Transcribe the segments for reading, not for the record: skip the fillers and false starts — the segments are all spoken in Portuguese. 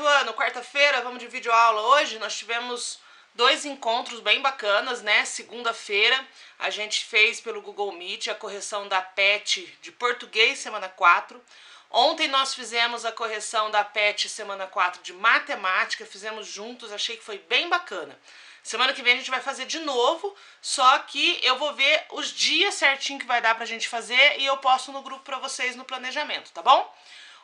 ano, quarta-feira, vamos de videoaula hoje. Nós tivemos 2 encontros bem bacanas, né? Segunda-feira a gente fez pelo Google Meet a correção da PET de português, semana 4. Ontem nós fizemos a correção da PET semana 4 de matemática, fizemos juntos, achei que foi bem bacana. Semana que vem a gente vai fazer de novo, só que eu vou ver os dias certinho que vai dar pra gente fazer e eu posto no grupo pra vocês no planejamento, tá bom?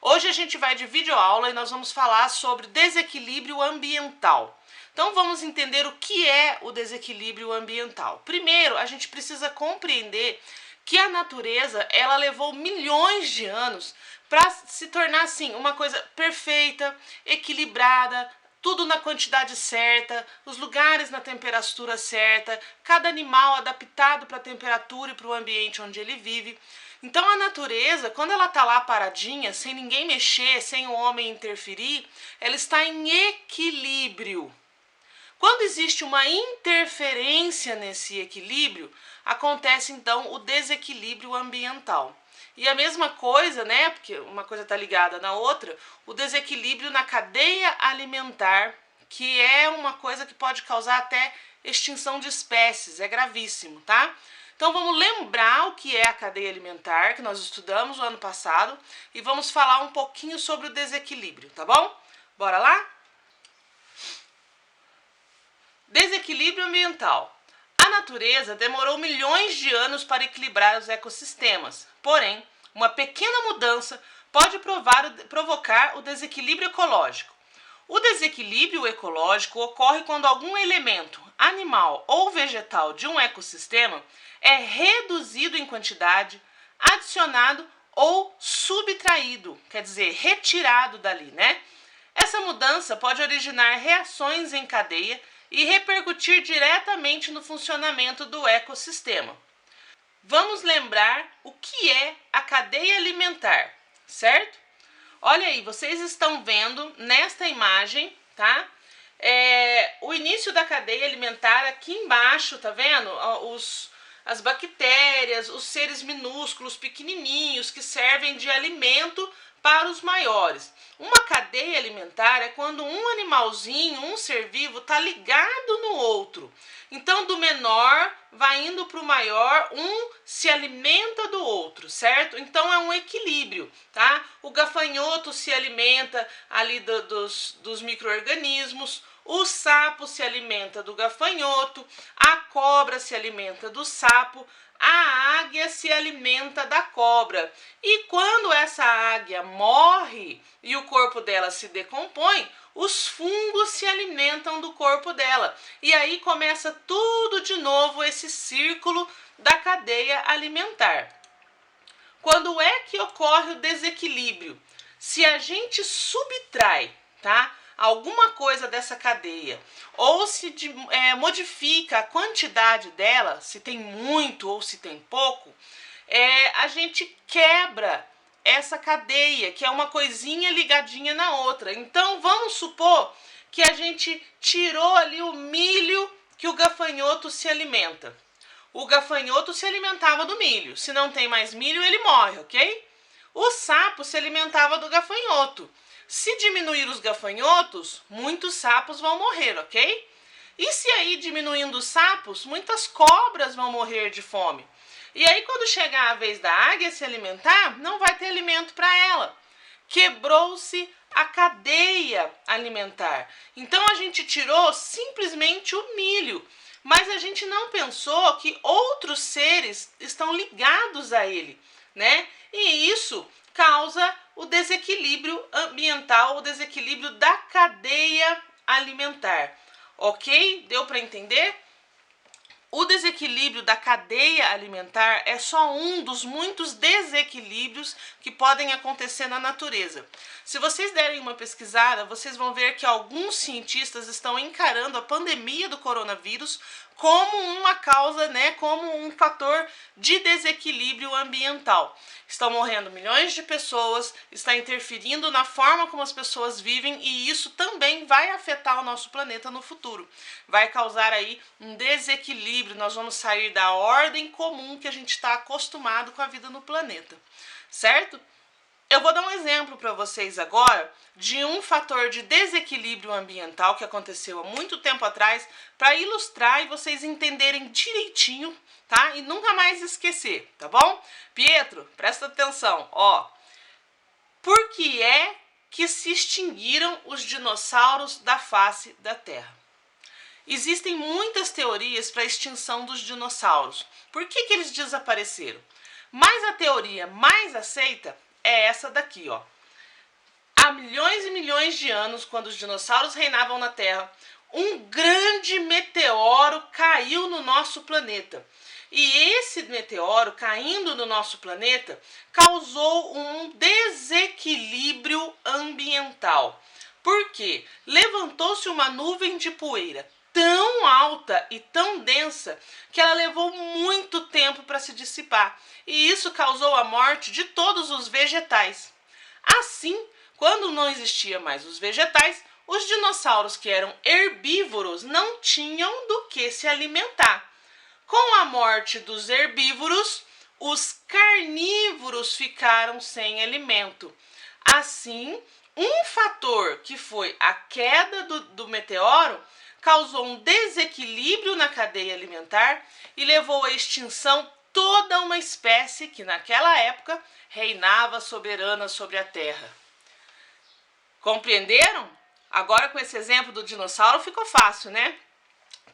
Hoje a gente vai de videoaula e nós vamos falar sobre desequilíbrio ambiental. Então vamos entender o que é o desequilíbrio ambiental. Primeiro, a gente precisa compreender que a natureza, ela levou milhões de anos para se tornar assim, uma coisa perfeita, equilibrada, tudo na quantidade certa, os lugares na temperatura certa, cada animal adaptado para a temperatura e para o ambiente onde ele vive. Então a natureza, quando ela está lá paradinha, sem ninguém mexer, sem o homem interferir, ela está em equilíbrio. Quando existe uma interferência nesse equilíbrio, acontece então o desequilíbrio ambiental. E a mesma coisa, né, porque uma coisa está ligada na outra, o desequilíbrio na cadeia alimentar, que é uma coisa que pode causar até extinção de espécies, é gravíssimo, tá? Então vamos lembrar o que é a cadeia alimentar, que nós estudamos no ano passado, e vamos falar um pouquinho sobre o desequilíbrio, tá bom? Bora lá? Desequilíbrio ambiental. A natureza demorou milhões de anos para equilibrar os ecossistemas, porém, uma pequena mudança pode provocar o desequilíbrio ecológico. O desequilíbrio ecológico ocorre quando algum elemento, animal ou vegetal de um ecossistema é reduzido em quantidade, adicionado ou subtraído, quer dizer, retirado dali, né? Essa mudança pode originar reações em cadeia e repercutir diretamente no funcionamento do ecossistema. Vamos lembrar o que é a cadeia alimentar, certo? Olha aí, vocês estão vendo nesta imagem, tá? O início da cadeia alimentar aqui embaixo, tá vendo? As bactérias, os seres minúsculos, pequenininhos, que servem de alimento para os maiores. Uma cadeia alimentar é quando um animalzinho, um ser vivo, está ligado no outro. Então, do menor vai indo para o maior, um se alimenta do outro, certo? Então, é um equilíbrio, tá? O gafanhoto se alimenta ali dos micro-organismos, o sapo se alimenta do gafanhoto, a cobra se alimenta do sapo, a águia se alimenta da cobra. E quando essa águia morre e o corpo dela se decompõe, os fungos se alimentam do corpo dela. E aí começa tudo de novo esse círculo da cadeia alimentar. Quando é que ocorre o desequilíbrio? Se a gente subtrai, tá? Alguma coisa dessa cadeia, ou se modifica a quantidade dela, se tem muito ou se tem pouco, a gente quebra essa cadeia, que é uma coisinha ligadinha na outra. Então vamos supor que a gente tirou ali o milho que o gafanhoto se alimenta. O gafanhoto se alimentava do milho, se não tem mais milho ele morre, ok? O sapo se alimentava do gafanhoto. Se diminuir os gafanhotos, muitos sapos vão morrer, ok? E se aí diminuindo os sapos, muitas cobras vão morrer de fome. E aí quando chegar a vez da águia se alimentar, não vai ter alimento para ela. Quebrou-se a cadeia alimentar. Então a gente tirou simplesmente o milho, mas a gente não pensou que outros seres estão ligados a ele, né? E isso causa o desequilíbrio ambiental, o desequilíbrio da cadeia alimentar. Ok? Deu para entender? O desequilíbrio da cadeia alimentar é só um dos muitos desequilíbrios que podem acontecer na natureza. Se vocês derem uma pesquisada, vocês vão ver que alguns cientistas estão encarando a pandemia do coronavírus como uma causa, né, como um fator de desequilíbrio ambiental. Estão morrendo milhões de pessoas, está interferindo na forma como as pessoas vivem e isso também vai afetar o nosso planeta no futuro. Vai causar aí um desequilíbrio, nós vamos sair da ordem comum que a gente está acostumado com a vida no planeta, certo? Eu vou dar um exemplo para vocês agora de um fator de desequilíbrio ambiental que aconteceu há muito tempo atrás, para ilustrar e vocês entenderem direitinho, tá? E nunca mais esquecer, tá bom? Pietro, presta atenção, ó. Por que é que se extinguiram os dinossauros da face da Terra? Existem muitas teorias para a extinção dos dinossauros. Por que eles desapareceram? Mas a teoria mais aceita é essa daqui, ó. Há milhões e milhões de anos, quando os dinossauros reinavam na Terra, um grande meteoro caiu no nosso planeta. E esse meteoro caindo no nosso planeta causou um desequilíbrio ambiental. Por quê? Levantou-se uma nuvem de poeira tão alta e tão densa que ela levou muito tempo para se dissipar. E isso causou a morte de todos os vegetais. Assim, quando não existia mais os vegetais, os dinossauros que eram herbívoros não tinham do que se alimentar. Com a morte dos herbívoros, os carnívoros ficaram sem alimento. Assim, um fator que foi a queda do meteoro causou um desequilíbrio na cadeia alimentar e levou à extinção toda uma espécie que naquela época reinava soberana sobre a Terra. Compreenderam? Agora com esse exemplo do dinossauro ficou fácil, né?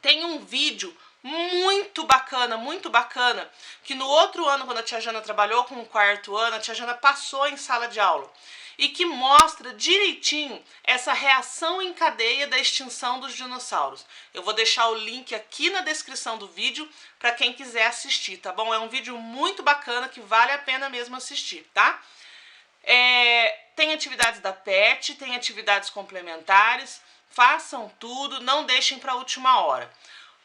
Tem um vídeo muito bacana, que no outro ano, quando a tia Jana trabalhou com o quarto ano, a tia Jana passou em sala de aula e que mostra direitinho essa reação em cadeia da extinção dos dinossauros. Eu vou deixar o link aqui na descrição do vídeo para quem quiser assistir, tá bom? É um vídeo muito bacana que vale a pena mesmo assistir, tá? Tem atividades da PET, tem atividades complementares, façam tudo, não deixem para a última hora.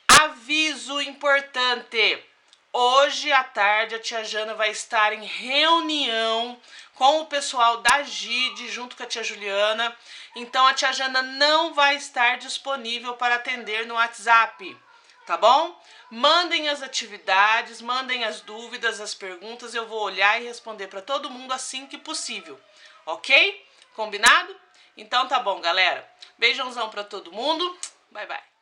Aviso importante, hoje à tarde a tia Jana vai estar em reunião com o pessoal da GID junto com a tia Juliana, então a tia Jana não vai estar disponível para atender no WhatsApp, tá bom? Mandem as atividades, mandem as dúvidas, as perguntas, eu vou olhar e responder para todo mundo assim que possível, ok? Combinado? Então tá bom, galera. Beijãozão para todo mundo, bye bye.